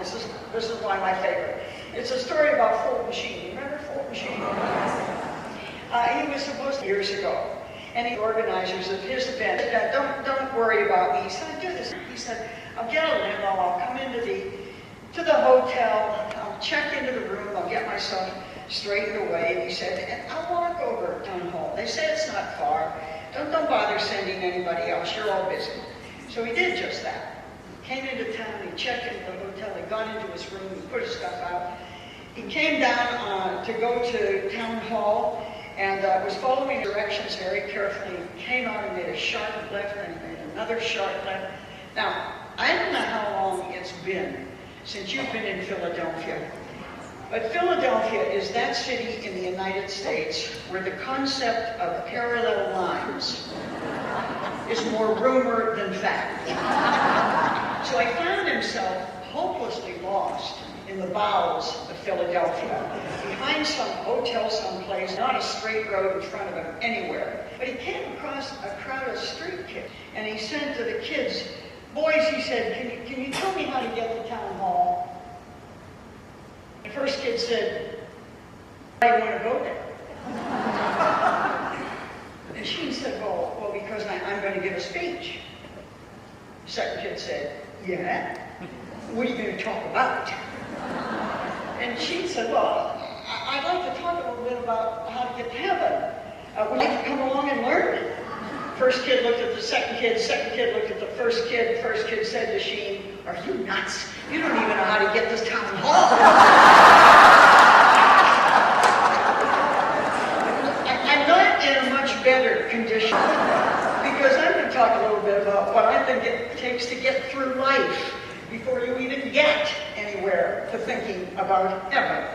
This is one of my favorite. It's a story about Fulton Sheen. Remember Fulton Sheen? He was supposed to years ago, and the organizers of his event said, don't worry about me. He said, do this. He said, I'll get a limo, I'll come into the hotel, I'll check into the room, I'll get myself straightened away. And he said, and I'll walk over to town hall. They say it's not far. Don't bother sending anybody else. You're all busy. So he did just that. Came into town, he checked into the hotel, he got into his room, he put his stuff out. He came down to go to town hall and was following directions very carefully. He came out and made a sharp left and made another sharp left. Now, I don't know how long it's been since you've been in Philadelphia, but Philadelphia is that city in the United States where the concept of parallel lines is more rumor than fact. So he found himself hopelessly lost in the bowels of Philadelphia, behind some hotel someplace, not a straight road in front of him anywhere. But he came across a crowd of street kids, and he said to the kids, boys, he said, can you tell me how to get to town hall? The first kid said, I want to go there. And she said, well, because I'm going to give a speech. The second kid said, yeah? What are you going to talk about? And she said, well, I'd like to talk a little bit about how to get to heaven. Would you like to come along and learn? First kid looked at the second kid looked at the first kid said to Sheen, are you nuts? You don't even know how to get this town hall. I'm not in a much better condition because I'm going to talk a little bit about what I think it takes to get through life before you even get anywhere to thinking about heaven.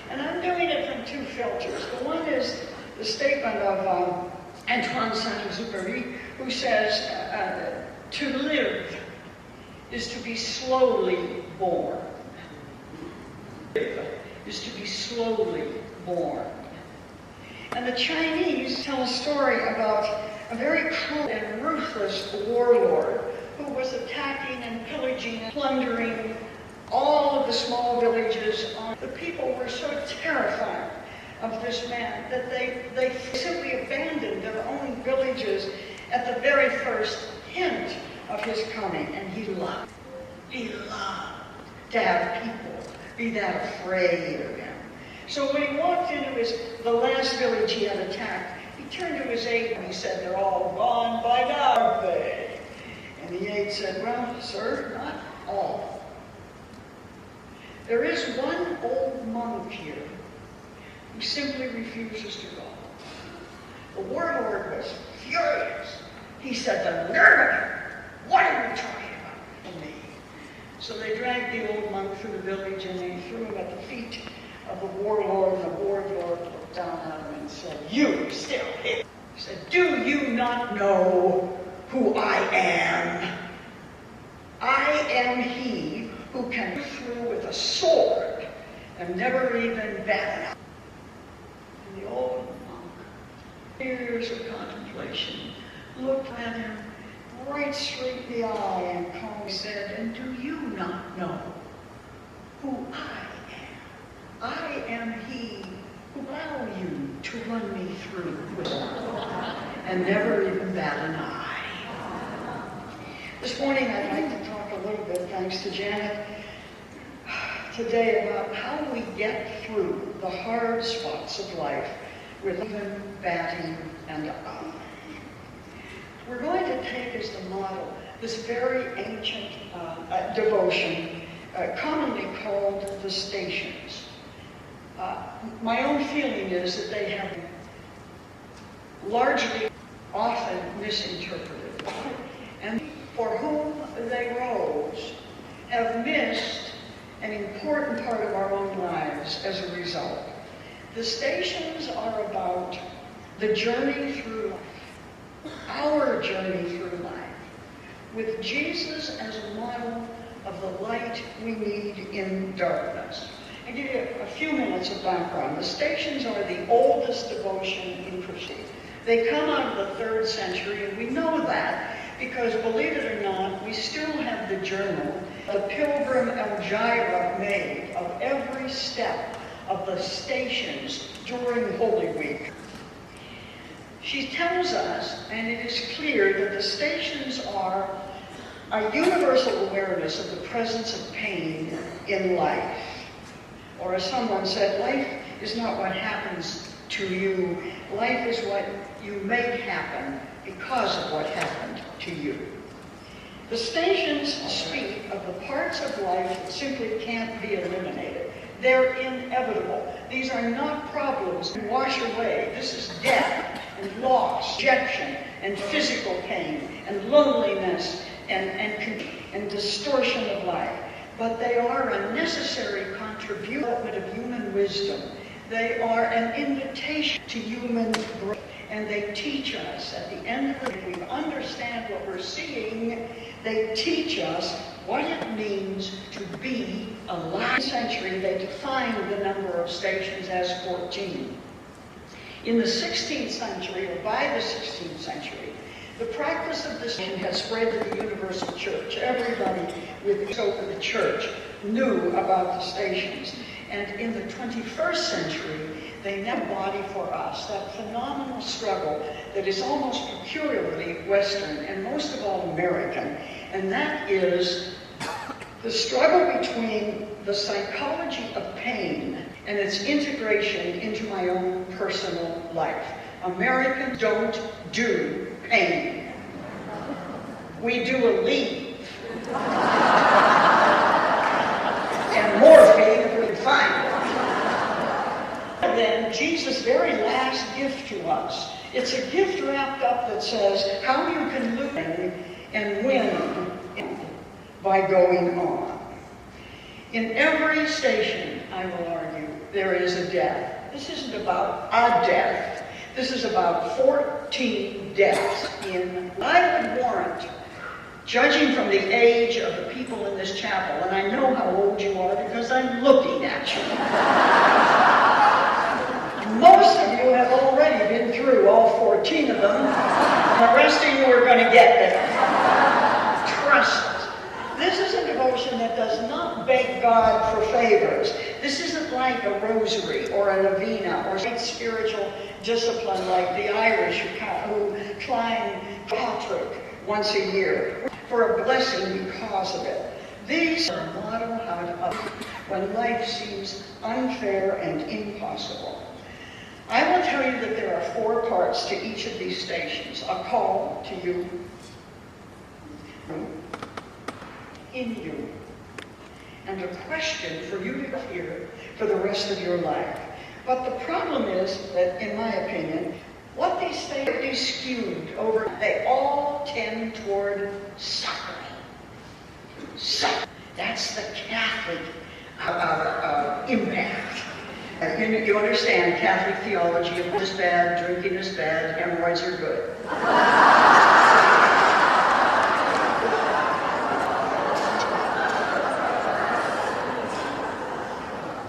And I'm doing it from two filters. The one is the statement of Antoine Saint-Exupéry, who says, to live is to be slowly born. Is to be slowly born. And the Chinese tell a story about a very cruel and ruthless warlord who was attacking and pillaging and plundering all of the small villages. The people were so terrified of this man that they simply abandoned their own villages at the very first hint of his coming. And he loved to have people be that afraid of him. So when he walked into the last village he had attacked, he turned to his aide and he said, they're all gone by now, aren't they? And the aide said, well, sir, not all. There is one old monk here who simply refuses to go. The warlord was furious. He said, the nerve of him! What are you talking about to me? So they dragged the old monk through the village and they threw him at the feet of the warlord, and the warlord looked down at him and said, you still here? He said, do you not know who I am? I am he who can go through with a sword and never even bat an eye. And the old monk, years of contemplation, looked at him right straight in the eye and calmly said, and do you not know who I am? I am he who allow you to run me through with a sword and never even bat an eye. This morning I'd like to talk a little bit, thanks to Janet, today about how we get through the hard spots of life with even batting an eye. We're going to take as the model this very ancient devotion, commonly called the Stations. My own feeling is that they have largely often misinterpreted, and for whom they rose have missed an important part of our own lives as a result. The Stations are about the journey through life, our journey through life, with Jesus as a model of the light we need in darkness. I'll give you a few minutes of background. The Stations are the oldest devotion in Christianity. They come out of the 3rd century, and we know that because, believe it or not, we still have the journal the pilgrim Elvira made of every step of the stations during Holy Week. She tells us, and it is clear, that the stations are a universal awareness of the presence of pain in life. Or as someone said, life is not what happens to you. Life is what you make happen because of what happened to you. The stations speak of the parts of life that simply can't be eliminated. They're inevitable. These are not problems to wash away. This is death and loss, rejection and physical pain and loneliness and distortion of life. But they are a necessary contribution of human wisdom. They are an invitation to human growth. And they teach us at the end of the day, if we understand what we're seeing, they teach us what it means to be alive. In the century, they defined the number of stations as 14. In the 16th century, or by the 16th century, the practice of this had spread to the universal church. Everybody with the scope of the church knew about the stations. And in the 21st century, they now embody for us that phenomenal struggle that is almost peculiarly Western and most of all American. And that is the struggle between the psychology of pain and its integration into my own personal life. Americans don't do pain. We do a leave. And morphine if we can find it. And then Jesus' very last gift to us. It's a gift wrapped up that says how you can lose and win by going on. In every station, I will argue, there is a death. This isn't about a death. This is about 14 deaths I would warrant, judging from the age of the people in this chapel, and I know how old you are because I'm looking at you. Most of you have already been through all 14 of them, and the rest of you are going to get there. Trust us. This is a devotion that does not beg God for favors. This isn't like a rosary or a novena or a spiritual discipline like the Irish who climb Patrick once a year for a blessing because of it. These are a model how to up when life seems unfair and impossible. I will tell you that there are 4 parts to each of these stations. A call to you, in you, and a question for you to hear for the rest of your life. But the problem is that, in my opinion, what these stations are skewed over, they all tend toward suffering. That's the Catholic impact. You understand Catholic theology, if this is bad, drinking is bad, hemorrhoids are good.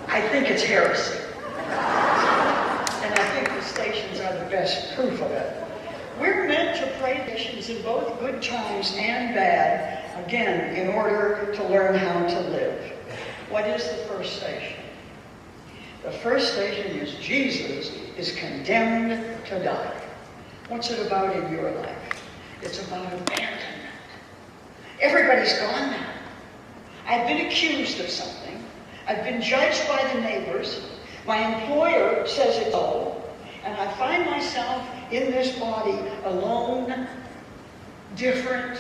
I think it's heresy. And I think the stations are the best proof of it. We're meant to pray stations in both good times and bad, again, in order to learn how to live. What is the first station? The first station is Jesus is condemned to die. What's it about in your life? It's about abandonment. Everybody's gone now. I've been accused of something. I've been judged by the neighbors. My employer says it's so. And I find myself in this body alone, different,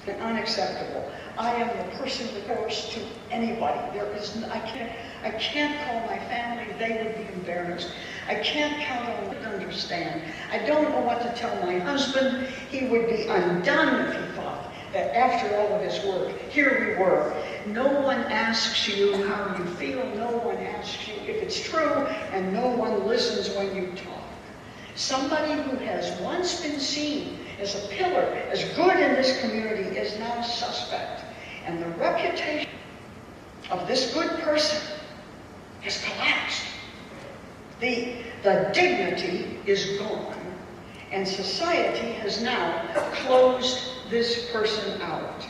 and unacceptable. I am the person close to anybody. I can't call my family. They would be embarrassed. I can't count on them to understand. I don't know what to tell my husband. He would be undone if he thought that after all of his work, here we were. No one asks you how you feel. No one asks you if it's true, and no one listens when you talk. Somebody who has once been seen as a pillar, as good in this community, is now suspect. And the reputation of this good person has collapsed. The dignity is gone. And society has now closed this person out.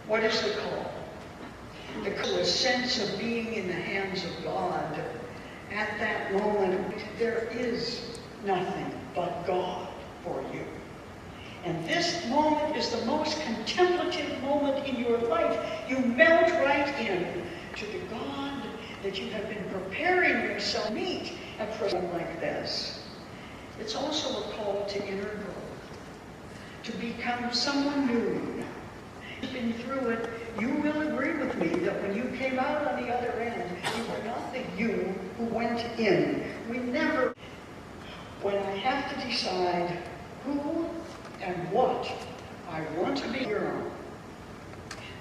What is the call? The call is a sense of being in the hands of God. At that moment, there is nothing but God for you. And this moment is the most contemplative moment in your life. You melt right in to the God that you have been preparing yourself to meet at a time like this. It's also a call to inner growth, to become someone new. You've been through it. You will agree with me that when you came out on the other end, you were not the you who went in. We never, when I have to decide who and what I want to be here on,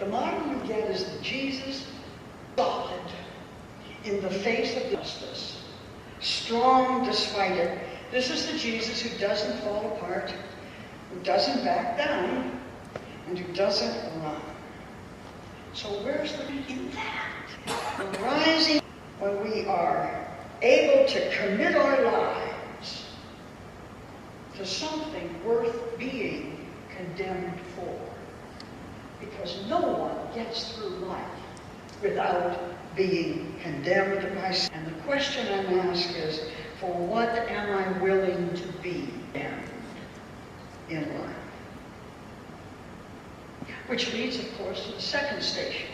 the model we get is the Jesus solid in the face of justice, strong despite it. This is the Jesus who doesn't fall apart, who doesn't back down, and who doesn't run. So where's the beauty in that? The rising when we are able to commit our lives to something worth being condemned for. Because no one gets through life without being condemned by sin. And the question I'm asked is, for what am I willing to be condemned in life? Which leads, of course, to the second station.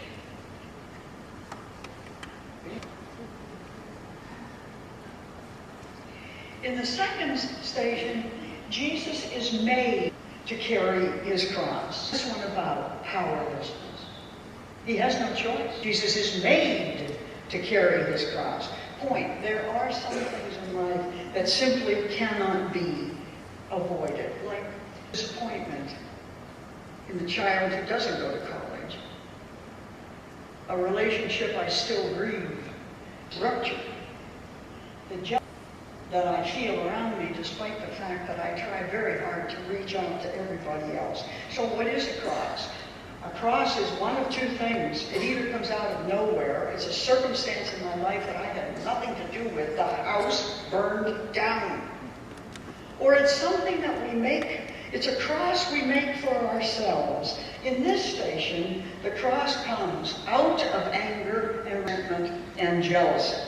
In the second station, Jesus is made to carry his cross. This one about powerlessness. He has no choice. Jesus is made to carry his cross. Point, there are some things in life that simply cannot be avoided, like disappointment in the child who doesn't go to college, a relationship I still grieve, rupture, the job that I feel around me despite the fact that I try very hard to reach out to everybody else. So what is a cross? A cross is one of two things. It either comes out of nowhere, it's a circumstance in my life that I had nothing to do with, the house burned down. Or it's something that we make, it's a cross we make for ourselves. In this station, the cross comes out of anger and resentment and jealousy.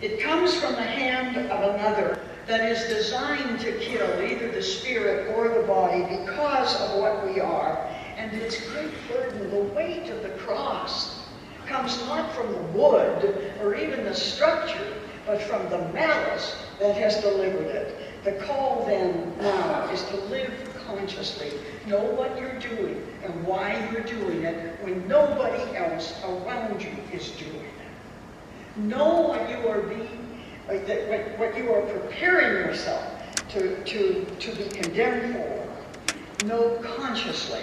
It comes from the hand of another that is designed to kill either the spirit or the body because of what we are. And its great burden, the weight of the cross, comes not from the wood or even the structure, but from the malice that has delivered it. The call then now is to live consciously. Know what you're doing and why you're doing it when nobody else around you is doing it. Know what you are being, what you are preparing yourself to be condemned for. Know consciously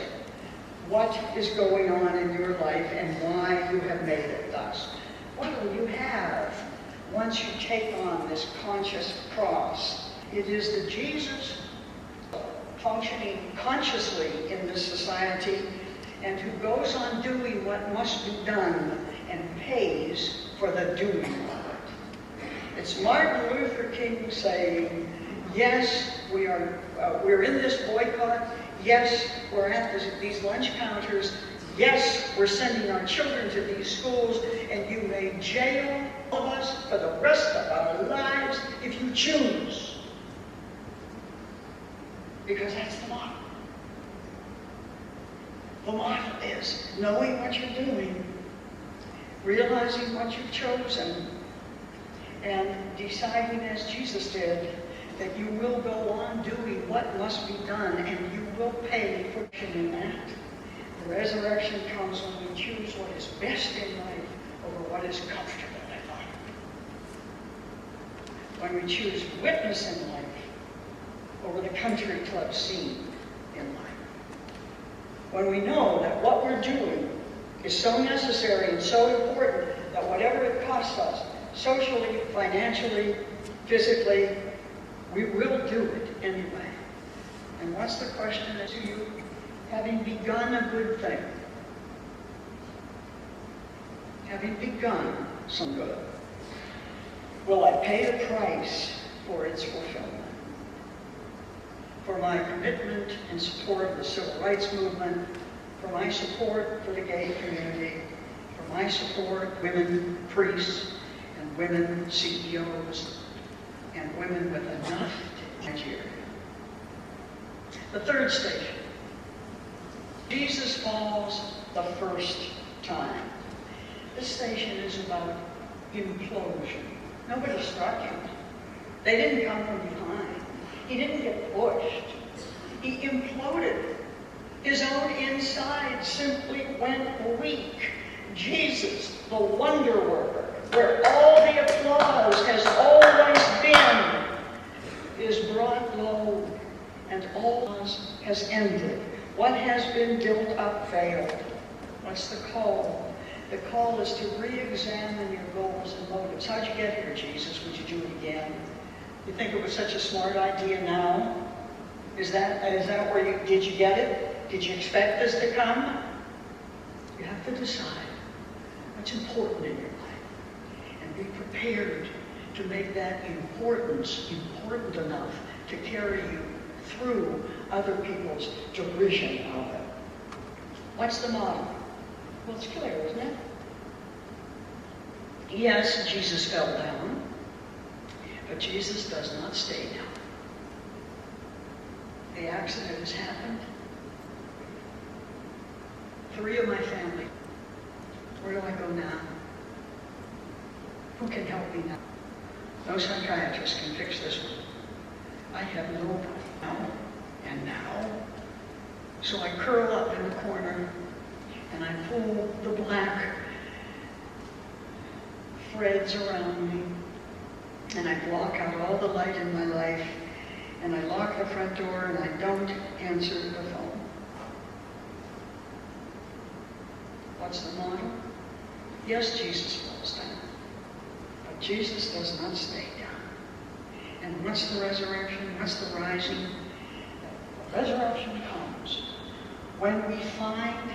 what is going on in your life and why you have made it thus. What will you have once you take on this conscious cross? It is the Jesus functioning consciously in this society and who goes on doing what must be done and pays for the doing of it. It's Martin Luther King saying, yes, we're in this boycott. Yes, we're at these lunch counters. Yes, we're sending our children to these schools, and you may jail all of us for the rest of our lives if you choose. Because that's the model. The model is knowing what you're doing, realizing what you've chosen, and deciding, as Jesus did, that you will go on doing what must be done, and you will pay for doing that. The resurrection comes when we choose what is best in life over what is comfortable in life. When we choose witness in life over the country club scene in life. When we know that what we're doing is so necessary and so important that whatever it costs us, socially, financially, physically, we will do it anyway. And what's the question to you? Having begun a good thing, having begun some good, will I pay the price for its fulfillment? For my commitment in support of the civil rights movement, for my support for the gay community, for my support for women priests and women CEOs and women with enough to Nigeria. The third station. Jesus falls the first time. This station is about implosion. Nobody struck him. They didn't come from behind. He didn't get pushed. He imploded. His own inside simply went weak. Jesus, the wonder worker, where all the applause has always been, is brought low, and all has ended. What has been built up failed. What's the call? The call is to re-examine your goals and motives. How'd you get here, Jesus? Would you do it again? You think it was such a smart idea now? Is that where did you get it? Did you expect this to come? You have to decide what's important in your life and be prepared to make that importance important enough to carry you through other people's derision of it. What's the model? Well, it's clear, isn't it? Yes, Jesus fell down, but Jesus does not stay down. The accident has happened. 3 of my family. Where do I go now? Who can help me now? No psychiatrist can fix this one. I have nobody now and now. So I curl up in the corner and I pull the black threads around me and I block out all the light in my life and I lock the front door and I don't answer the phone. What's the model? Yes, Jesus falls down, but Jesus does not stay down. And what's the resurrection? What's the rising? The resurrection comes when we find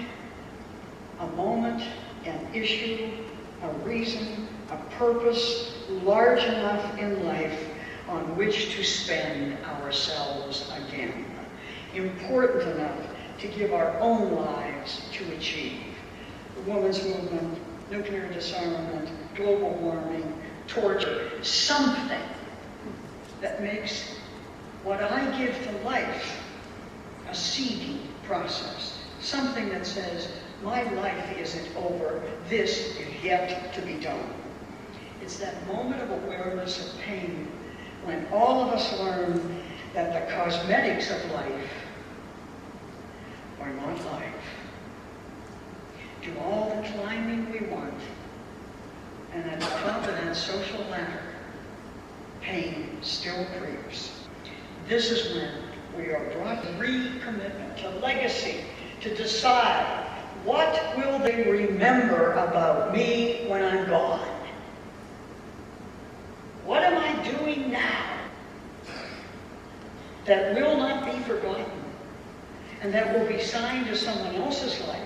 a moment, an issue, a reason, a purpose large enough in life on which to spend ourselves again. Important enough to give our own lives to achieve. The women's movement, nuclear disarmament, global warming, torture, something that makes what I give to life a seeding process. Something that says, my life isn't over, this is yet to be done. It's that moment of awareness of pain when all of us learn that the cosmetics of life are not life. Do all the climbing we want, and at the top of that social ladder, pain still creeps. This is when we are brought to recommitment, to legacy, to decide what will they remember about me when I'm gone? What am I doing now that will not be forgotten and that will be signed to someone else's life,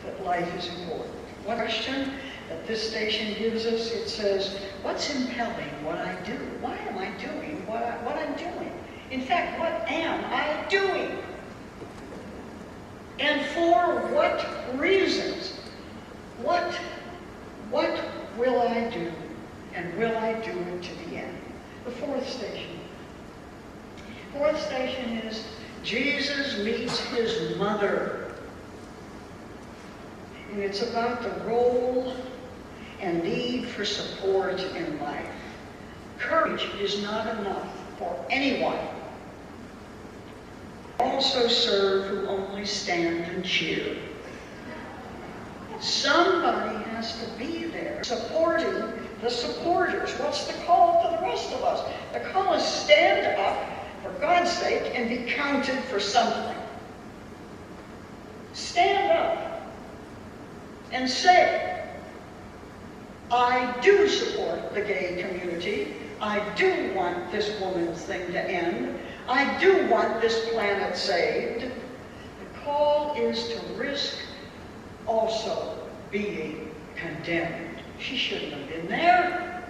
that life is important? One question that this station gives us, it says, what's impelling what I do? Why am I doing what I'm doing? In fact, what am I doing? And for what reasons? What will I do? And will I do it to the end? The fourth station. Fourth station is Jesus meets his mother. And it's about the role and need for support in life. Courage is not enough for anyone. Also serve who only stand and cheer. Somebody has to be there supporting the supporters. What's the call to the rest of us? The call is stand up for God's sake and be counted for something. Stand up and say, I do support the gay community. I do want this woman's thing to end. I do want this planet saved. The call is to risk also being condemned. She shouldn't have been there.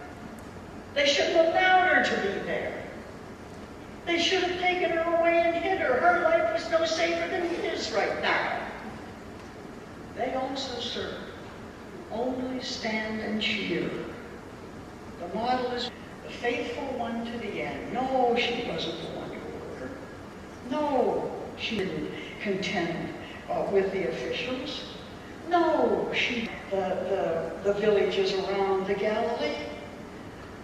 They shouldn't have allowed her to be there. They should have taken her away and hid her. Her life was no safer than his right now. they also serve. Only stand and cheer. The model is the faithful one to the end. No, she wasn't the one who worked. No, she didn't contend with the officials. No, she the villages around the Galilee.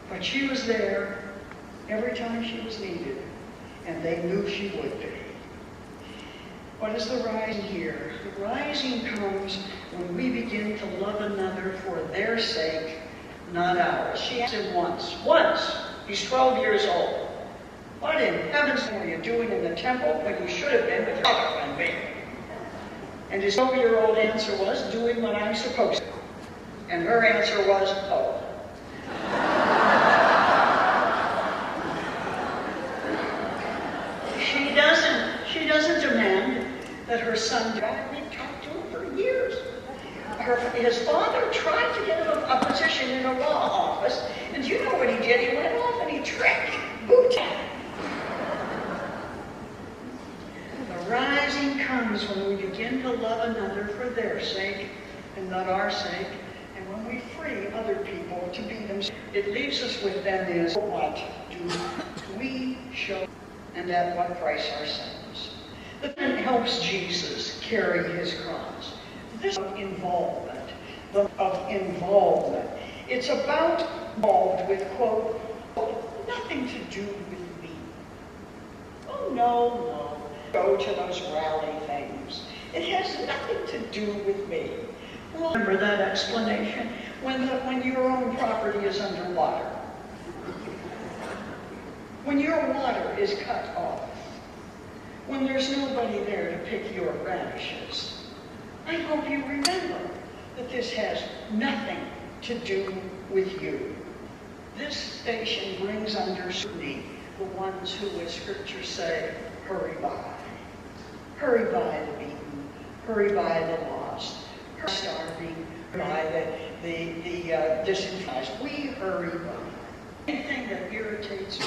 But she was there every time she was needed, and they knew she would be. What is the rising here? The rising comes when we begin to love another for their sake, not ours. She asked him once. He's 12 years old. What in heaven's name were you doing in the temple when you should have been with your father and me? And his 12-year-old answer was, doing what I'm supposed to. And her answer was, oh. She doesn't demand that her son directly talk to him for years. His father tried to get him a position in a law office, and you know what he did? He went off and he tricked Booty. The rising comes when we begin to love another for their sake and not our sake, and when we free other people to be themselves. It leaves us with them is, what do we show, and at what price ourselves? The thing helps Jesus carry his cross. This involvement, of involvement. It's about involved with, quote, nothing to do with me. Oh, no. Go to those rally things. It has nothing to do with me. Well, remember that explanation? When your own property is underwater. When your water is cut off. When there's nobody there to pick your radishes. I hope you remember that this has nothing to do with you. This station brings under scrutiny the ones who, as scriptures say, hurry by. Hurry by the beaten, hurry by the lost, hurry by starving, by the disenfranchised. We hurry by. Anything that irritates me,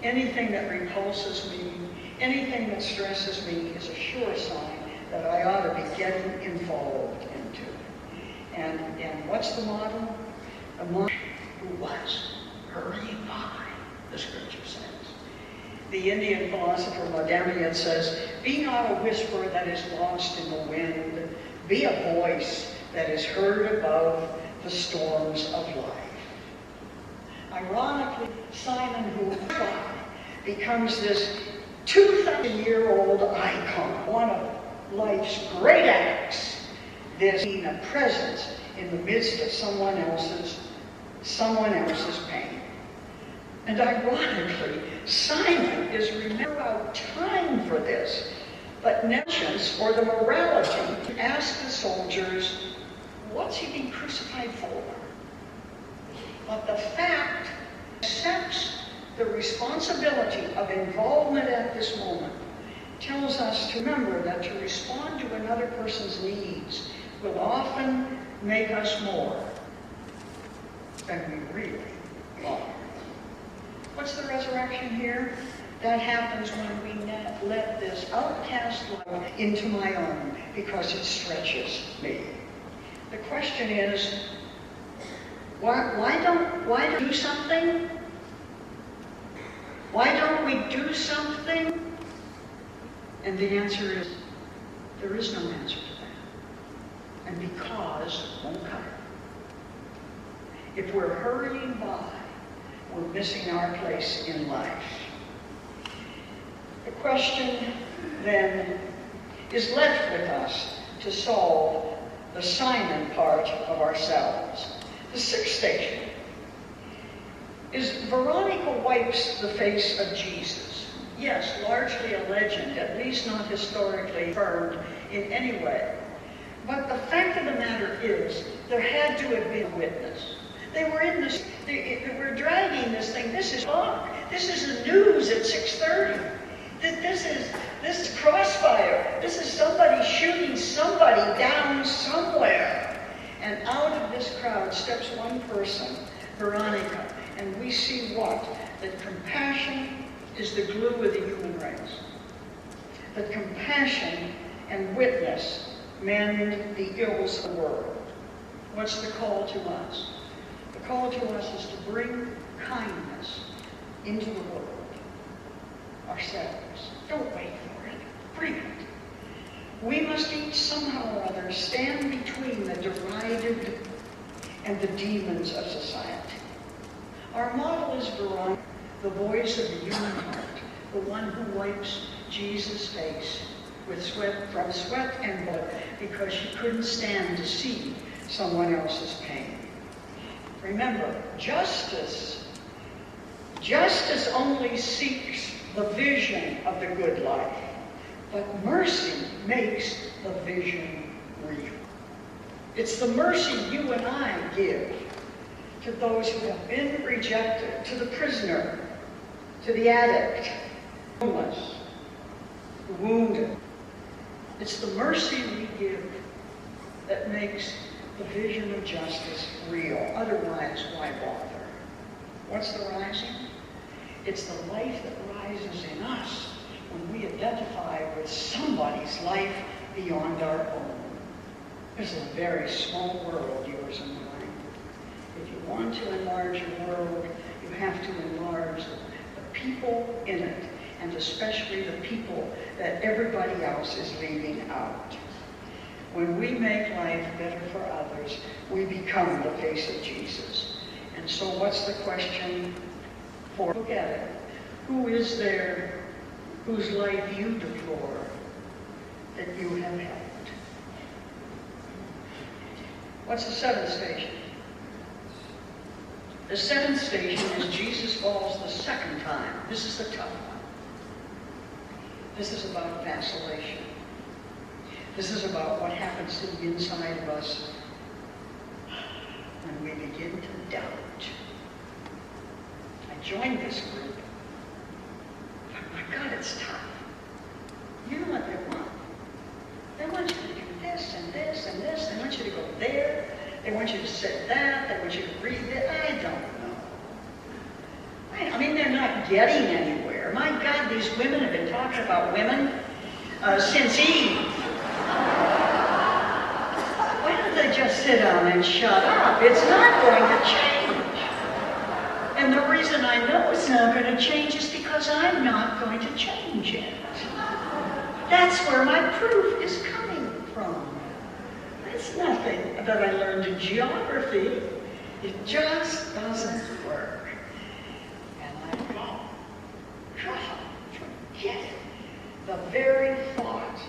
anything that repulses me, anything that stresses me is a sure sign that I ought to be getting involved into. And what's the model? The model who was hurrying by, the scripture says. The Indian philosopher Madhyamaya says, be not a whisper that is lost in the wind, be a voice that is heard above the storms of life. Ironically, Simon who becomes this 2,000-year-old icon, one of life's great acts, this being a presence in the midst of someone else's pain. And ironically, Simon is remembered out time for this, but negligence or the morality to ask the soldiers, what's he being crucified for? But the fact accepts the responsibility of involvement at this moment tells us to remember that to respond to another person's needs will often make us more than we really are. What's the resurrection here? That happens when we let this outcast life into my own because it stretches me. The question is, why don't we do something? Why don't we do something? And the answer is, there is no answer to that. And because won't come. If we're hurrying by, we're missing our place in life. The question then is left with us to solve the Simon part of ourselves. The sixth station is Veronica wipes the face of Jesus. Yes, largely a legend, at least not historically affirmed in any way. But the fact of the matter is, there had to have been a witness. They were in this, they were dragging this thing. This is talk. This is the news at 6:30. This is crossfire. This is somebody shooting somebody down somewhere. And out of this crowd steps one person, Veronica. And we see what? That compassion is the glue of the human race. That compassion and witness mend the ills of the world. What's the call to us? The call to us is to bring kindness into the world ourselves. Don't wait for it. Bring it. We must each somehow or other stand between the derided and the demons of society. Our model is Veronica, the voice of the human heart, the one who wipes Jesus' face with sweat and blood because she couldn't stand to see someone else's pain. Remember, justice only seeks the vision of the good life, but mercy makes the vision real. It's the mercy you and I give to those who have been rejected, to the prisoner, to the addict, the homeless, the wounded. It's the mercy we give that makes the vision of justice real. Otherwise, why bother? What's the rising? It's the life that rises in us when we identify with somebody's life beyond our own. This is a very small world, yours and mine. If you want to enlarge your world, you have to enlarge the people in it, and especially the people that everybody else is leaving out. When we make life better for others, we become the face of Jesus. And so what's the question for? Look at it. Who is there whose life you deplore that you have helped? What's the seventh station? The seventh station is Jesus falls the second time. This is the tough one. This is about vacillation. This is about what happens to the inside of us when we begin to doubt. I joined this group, but my God, it's tough. You know what they want? They want you to do this and this and this. They want you to go there. They want you to say that. They want you to read it. I don't know. I mean, they're not getting anywhere. My God, these women have been talking about women since Eve. Why don't they just sit down and shut up? It's not going to change. And the reason I know it's not going to change is because I'm not going to change it. That's where my proof is coming from. It's nothing that I learned in geography. It just doesn't work. And I go, God, forget it. The very thought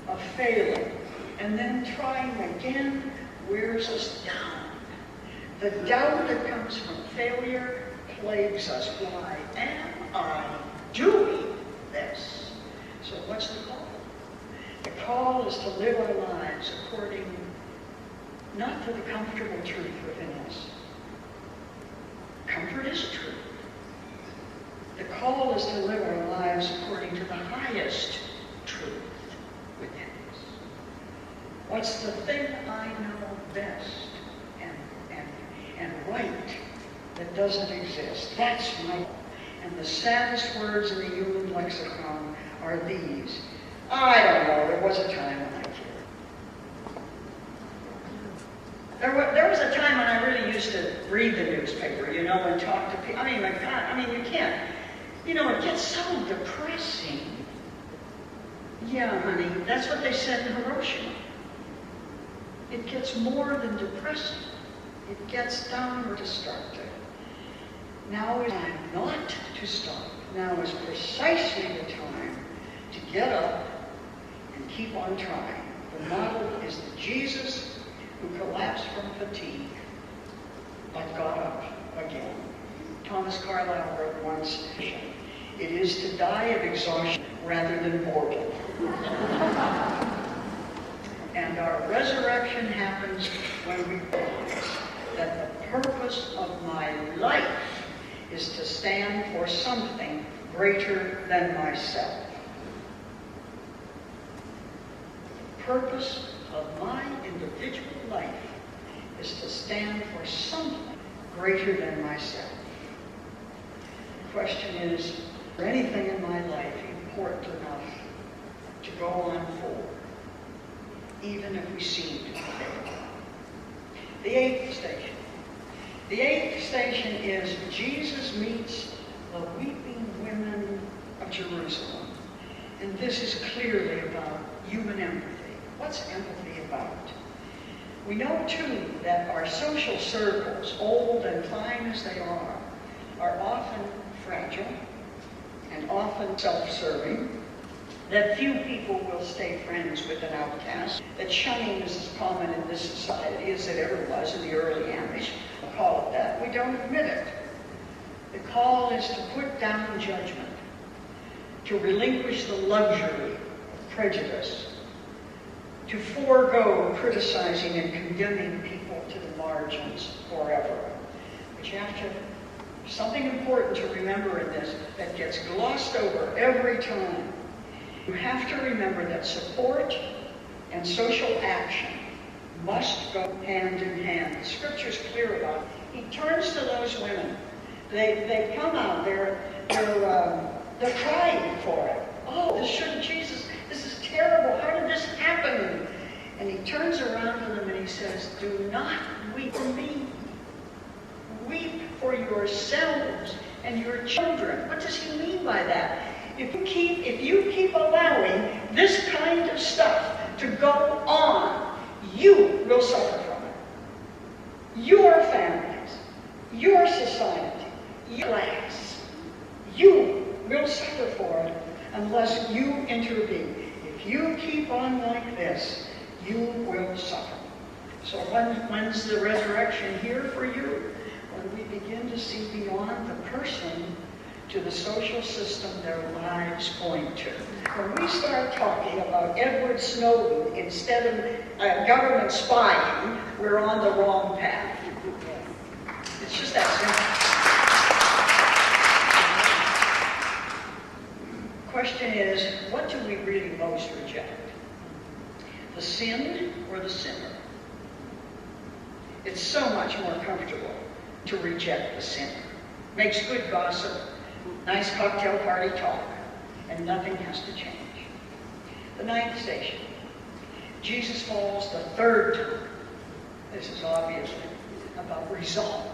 of failing and then trying again wears us down. The doubt that comes from failure plagues us. Why am I doing this? So what's the call? The call is to live our lives according not to the comfortable truth within us. Comfort is truth. The call is to live our lives according to the highest truth within us. What's the thing I know best and right that doesn't exist? That's my goal. And the saddest words in the human lexicon are these. I don't know, there was a time when I cared. There was a time when I really used to read the newspaper, you know, and talk to people. I mean, my God, I mean, you can't. You know, it gets so depressing. Yeah, honey, that's what they said in Hiroshima. It gets more than depressing. It gets downward destructive. Now is time not to stop. Now is precisely the time to get up and keep on trying. The model is the Jesus who collapsed from fatigue, but got up again. Thomas Carlyle wrote once, "It is to die of exhaustion rather than boredom." And our resurrection happens when we realize that the purpose of my life is to stand for something greater than myself. The purpose of my individual life is to stand for something greater than myself. The question is there anything in my life important enough to go on for? even if we seem to be faithful. The eighth station. The eighth station is Jesus meets the weeping women of Jerusalem. And this is clearly about human empathy. What's empathy about? We know, too, that our social circles, old and fine as they are often fragile and often self-serving, that few people will stay friends with an outcast, that shunning is as common in this society as it ever was in the early Amish. We'll call it that. We don't admit it. The call is to put down judgment, to relinquish the luxury of prejudice, to forego criticizing and condemning people to the margins forever. But you have to, something important to remember in this that gets glossed over every time. You have to remember that support and social action must go hand in hand. The Scripture's clear about it. He turns to those women. They come out, they're crying for it. Oh, this shouldn't, Jesus, this is terrible. How did this happen? And he turns around to them and he says, do not weep for me. Weep for yourselves and your children. What does he mean by that? If you keep allowing this kind of stuff to go on, you will suffer from it. Your families, your society, your class, you will suffer for it unless you intervene. If you keep on like this, you will suffer. So when's the resurrection here for you? When we begin to see beyond the person to the social system their lives point to. When we start talking about Edward Snowden instead of government spying, we're on the wrong path. It's just that simple. Question is, what do we really most reject? The sin or the sinner? It's so much more comfortable to reject the sinner. Makes good gossip, nice cocktail party talk, and nothing has to change. The ninth station. Jesus falls the third time. This is obviously about resolve,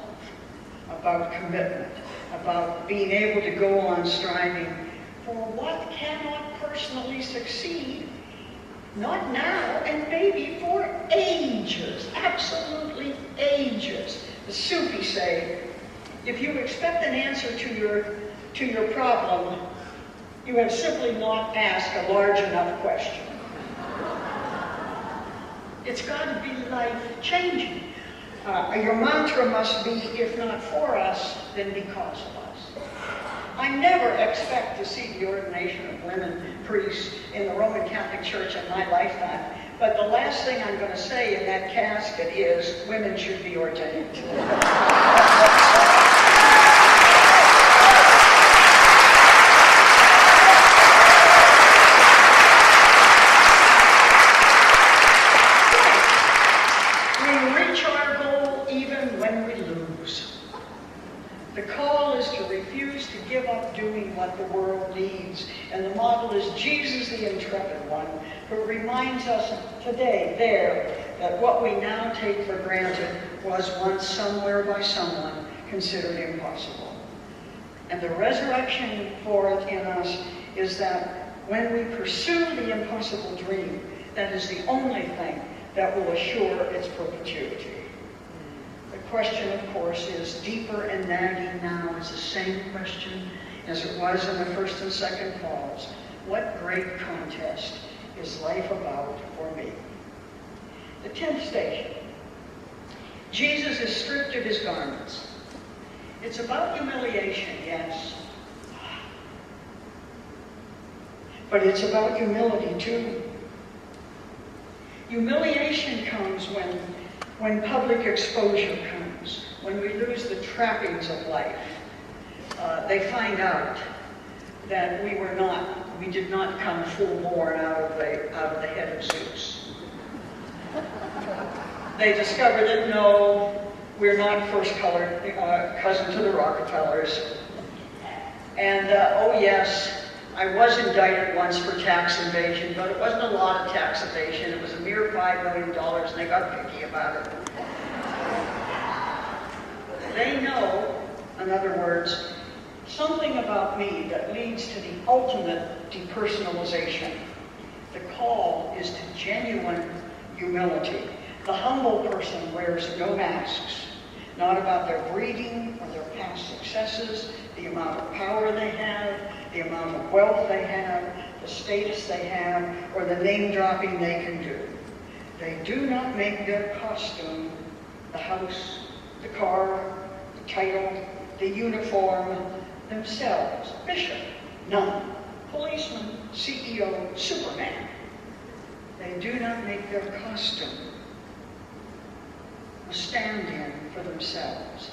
about commitment, about being able to go on striving for what cannot personally succeed, not now, and maybe for ages, absolutely ages. The Sufis say, if you expect an answer to your problem, you have simply not asked a large enough question. It's got to be life-changing. Your mantra must be, if not for us, then because of us. I never expect to see the ordination of women priests in the Roman Catholic Church in my lifetime, but the last thing I'm going to say in that casket is, women should be ordained. What the world needs. And the model is Jesus, the intrepid one, who reminds us today, that what we now take for granted was once somewhere by someone considered impossible. And the resurrection for it in us is that when we pursue the impossible dream, that is the only thing that will assure its perpetuity. The question, of course, is deeper and nagging now. It's the same question as it was in the first and second falls. What great contest is life about for me? The 10th station. Jesus is stripped of his garments. It's about humiliation, yes. But it's about humility too. Humiliation comes when public exposure comes, when we lose the trappings of life. They find out that we did not come full-born out of the head of Zeus. They discover that no, we're not first-cousin to the Rockefellers. And oh yes, I was indicted once for tax evasion, but it wasn't a lot of tax evasion. It was a mere $5 million, and they got picky about it. They know, in other words, something about me that leads to the ultimate depersonalization. The call is to genuine humility. The humble person wears no masks, not about their breeding or their past successes, the amount of power they have, the amount of wealth they have, the status they have, or the name-dropping they can do. They do not make their costume the house, the car, the title, the uniform, themselves. Bishop, nun, policeman, CEO, Superman. They do not make their costume a stand-in for themselves,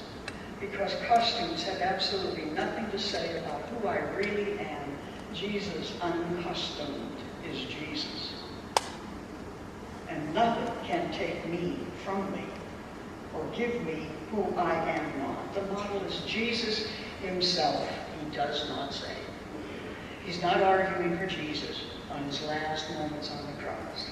because costumes have absolutely nothing to say about who I really am. Jesus uncostumed is Jesus. And nothing can take me from me or give me who I am not. The model is Jesus himself. He does not say. He's not arguing for Jesus on his last moments on the cross.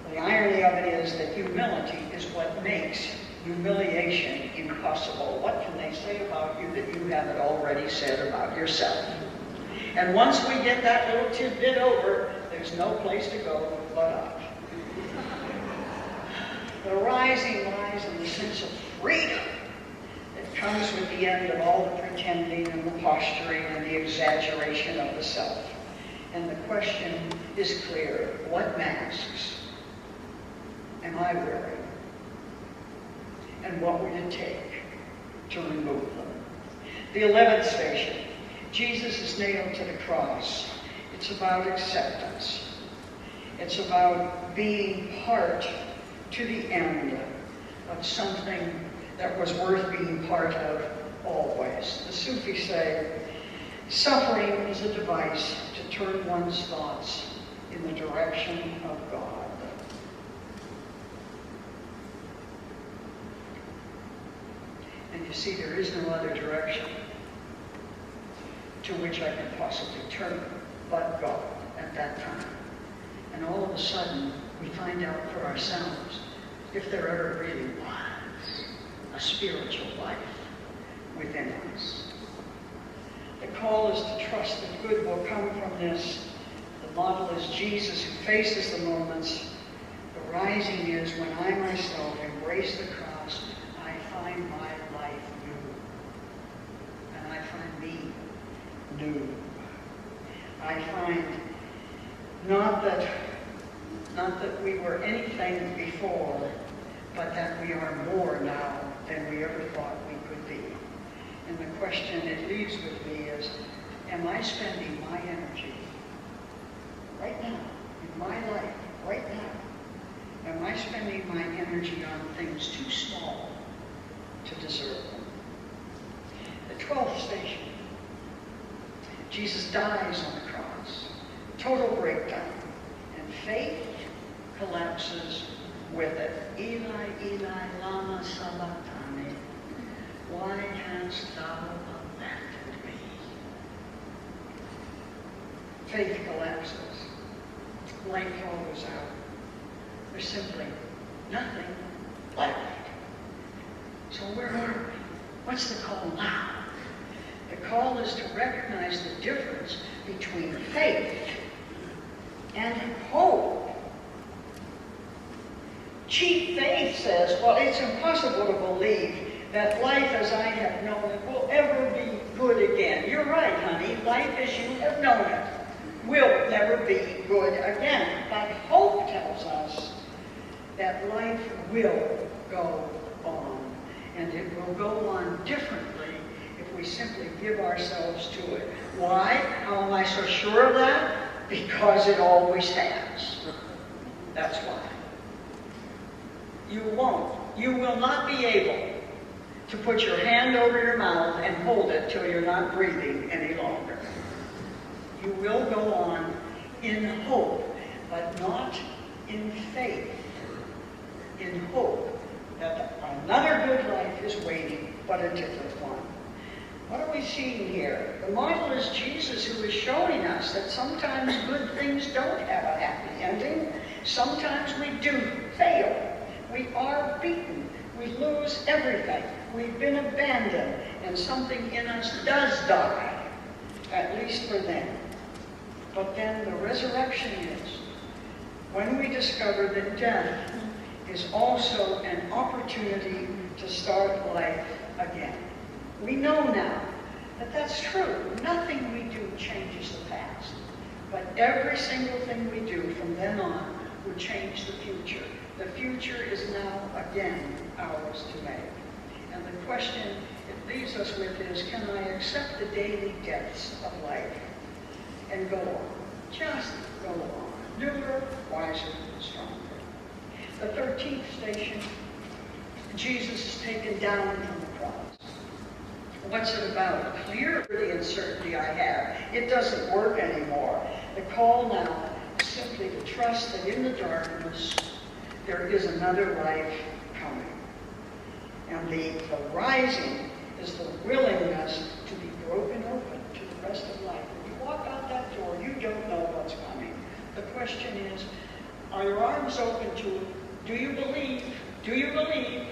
The irony of it is that humility is what makes humiliation impossible. What can they say about you that you haven't already said about yourself? And once we get that little tidbit over, there's no place to go but up. The rising lies in the sense of freedom that comes with the end of all the pretending and the posturing and the exaggeration of the self. And the question is clear: what masks am I wearing? And what would it take to remove them? The 11th station. Jesus is nailed to the cross. It's about acceptance. It's about being part to the end of something that was worth being part of always. The Sufis say, suffering is a device to turn one's thoughts in the direction of God. And you see, there is no other direction to which I can possibly turn but God at that time. And all of a sudden, we find out for ourselves if there ever really was a spiritual life within us. The call is to trust that good will come from this. The model is Jesus who faces the moments. The rising is when I myself embrace the cross, I find my life new. And I find me new. I find not that we were anything before, but that we are more now than we ever thought we could be. And the question it leaves with me is, am I spending my energy right now, in my life, right now? Am I spending my energy on things too small to deserve them? The 12th station. Jesus dies on the cross. Total breakdown. And faith collapses with it. Eli, Eli, lama sabachthani. Why hast thou abandoned me? Faith collapses. Light follows out. There's simply nothing left. So where are we? What's the call now? The call is to recognize the difference between faith and hope. Cheap faith says, well, it's impossible to believe that life as I have known it will ever be good again. You're right, honey. Life as you have known it will never be good again. But hope tells us that life will go on. And it will go on differently if we simply give ourselves to it. Why? How am I so sure of that? Because it always has. That's why. You won't. You will not be able to put your hand over your mouth and hold it till you're not breathing any longer. You will go on in hope, but not in faith. In hope that another good life is waiting, but a different one. What are we seeing here? The model is Jesus, who is showing us that sometimes good things don't have a happy ending. Sometimes we do fail. We are beaten. We lose everything. We've been abandoned. And something in us does die, at least for them. But then the resurrection is when we discover that death is also an opportunity to start life again. We know now that that's true. Nothing we do changes the past. But every single thing we do from then on will change the future. The future is now again ours to make. And the question it leaves us with is, can I accept the daily deaths of life and go on? Just go on. Newer, wiser, stronger. The 13th station, Jesus is taken down from the cross. What's it about? Clear the uncertainty I have. It doesn't work anymore. The call now is simply to trust that in the darkness there is another life coming. And the rising is the willingness to be broken open to the rest of life. When you walk out that door, you don't know what's coming. The question is, are your arms open to it? Do you believe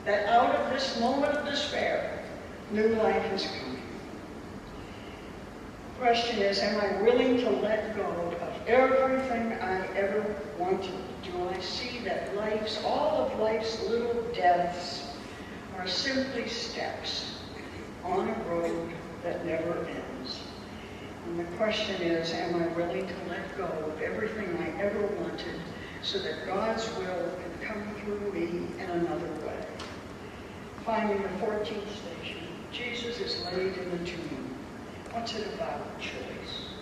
that out of this moment of despair, new life is coming? The question is, am I willing to let go of everything I ever wanted? Do I see that all of life's little deaths are simply steps on a road that never ends? And the question is, am I willing to let go of everything I ever wanted so that God's will can come through me in another way? Finally, the 14th station, Jesus is laid in the tomb. What's it about? Choice.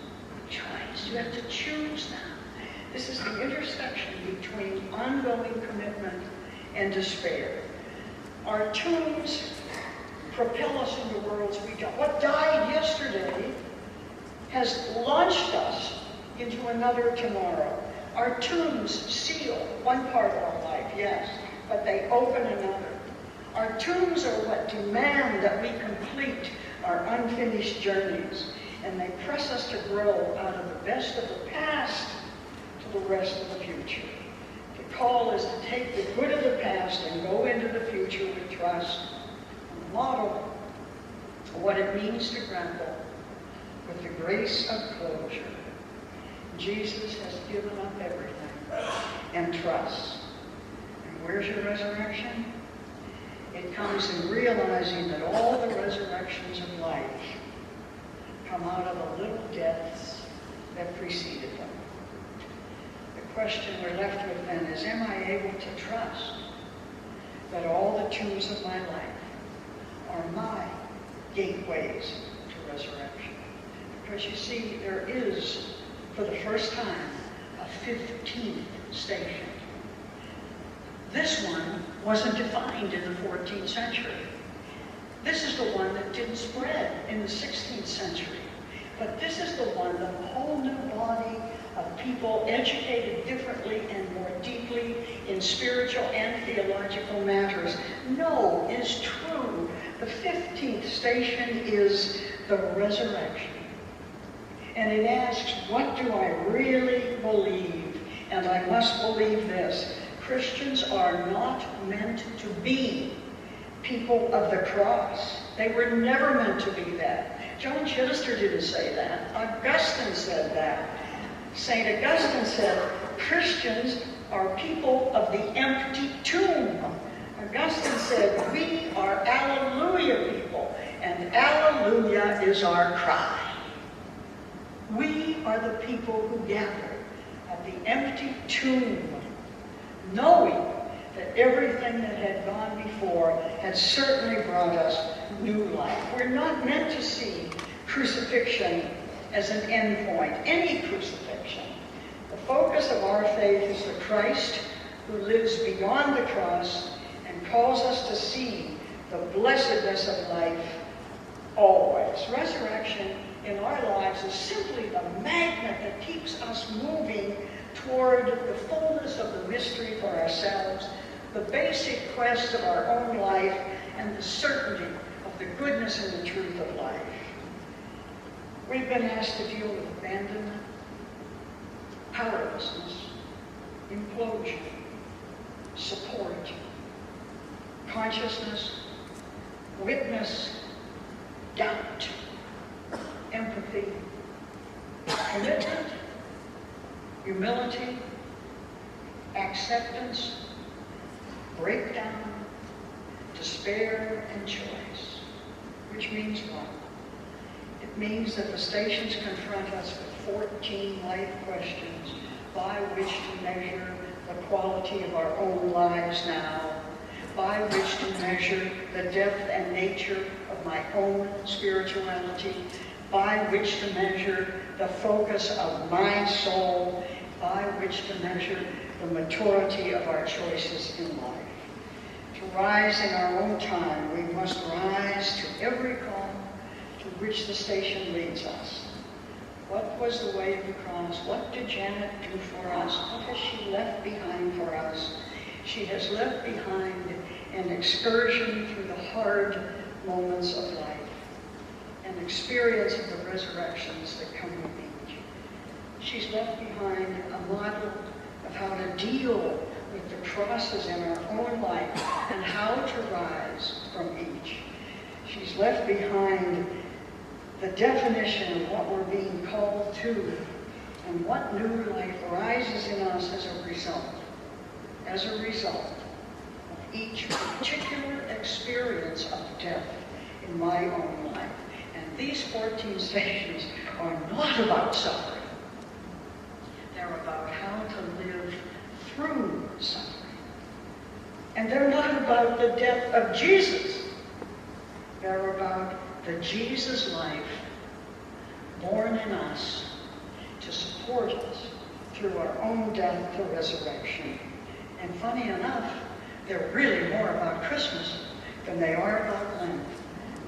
Choice. You have to choose now. This is the intersection between ongoing commitment and despair. Our tombs propel us into worlds we don't. What died yesterday has launched us into another tomorrow. Our tombs seal one part of our life, yes, but they open another. Our tombs are what demand that we complete our unfinished journeys, and they press us to grow out of the best of the past to the rest of the future. The call is to take the good of the past and go into the future with trust, and model what it means to grapple with the grace of closure. Jesus has given up everything and trust. And where's your resurrection? It comes in realizing that all the resurrections of life come out of the little deaths that preceded them. The question we're left with then is, am I able to trust that all the tombs of my life are my gateways to resurrection? Because you see, there is, for the first time, a 15th station. This one wasn't defined in the 14th century. This is the one that didn't spread in the 16th century. But this is the one that a whole new body of people educated differently and more deeply in spiritual and theological matters know is true. The 15th station is the resurrection. And it asks, what do I really believe? And I must believe this. Christians are not meant to be people of the cross. They were never meant to be that. Joan Chittister didn't say that. Augustine said that. St. Augustine said, Christians are people of the empty tomb. Augustine said, we are Alleluia people, and Alleluia is our cry. We are the people who gather at the empty tomb, knowing that everything that had gone before had certainly brought us new life. We're not meant to see crucifixion as an end point, any crucifixion. The focus of our faith is the Christ who lives beyond the cross and calls us to see the blessedness of life always. Resurrection in our lives is simply the magnet that keeps us moving toward the fullness of the mystery for ourselves, the basic quest of our own life, and the certainty of the goodness and the truth of life. We've been asked to deal with abandonment, powerlessness, implosion, support, consciousness, witness, doubt, empathy, commitment, humility, acceptance, breakdown, despair, and choice. Which means what? It means that the stations confront us with 14 life questions by which to measure the quality of our own lives now, by which to measure the depth and nature of my own spirituality, by which to measure the focus of my soul, by which to measure the maturity of our choices in life. To rise in our own time, we must rise to every call to which the station leads us. What was the way of the cross? What did Janet do for us? What has she left behind for us? She has left behind an excursion through the hard moments of life, an experience of the resurrections that come with each. She's left behind a model of how to deal with the crosses in our own life and how to rise from each. She's left behind the definition of what we're being called to and what new life arises in us as a result of each particular experience of death in my own life. And these 14 stations are not about suffering. They're about how to live through suffering. And they're not about the death of Jesus. They're about the Jesus life born in us to support us through our own death to resurrection. And funny enough, they're really more about Christmas than they are about Lent.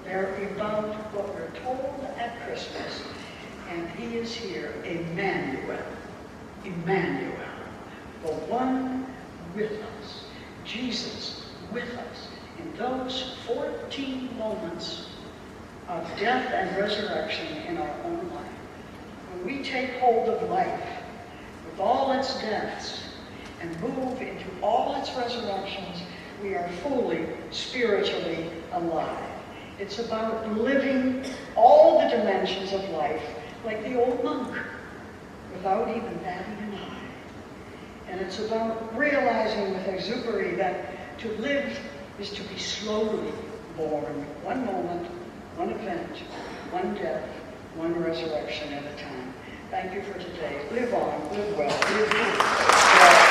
They're about what we're told at Christmas. And he is here, Emmanuel. Emmanuel, the one with us, Jesus with us in those 14 moments of death and resurrection in our own life. When we take hold of life with all its deaths and move into all its resurrections, we are fully spiritually alive. It's about living all the dimensions of life like the old monk, without even batting an eye. And it's about realizing with exuberance that to live is to be slowly born, one moment, one event, one death, one resurrection at a time. Thank you for today. Live on, live well, live good.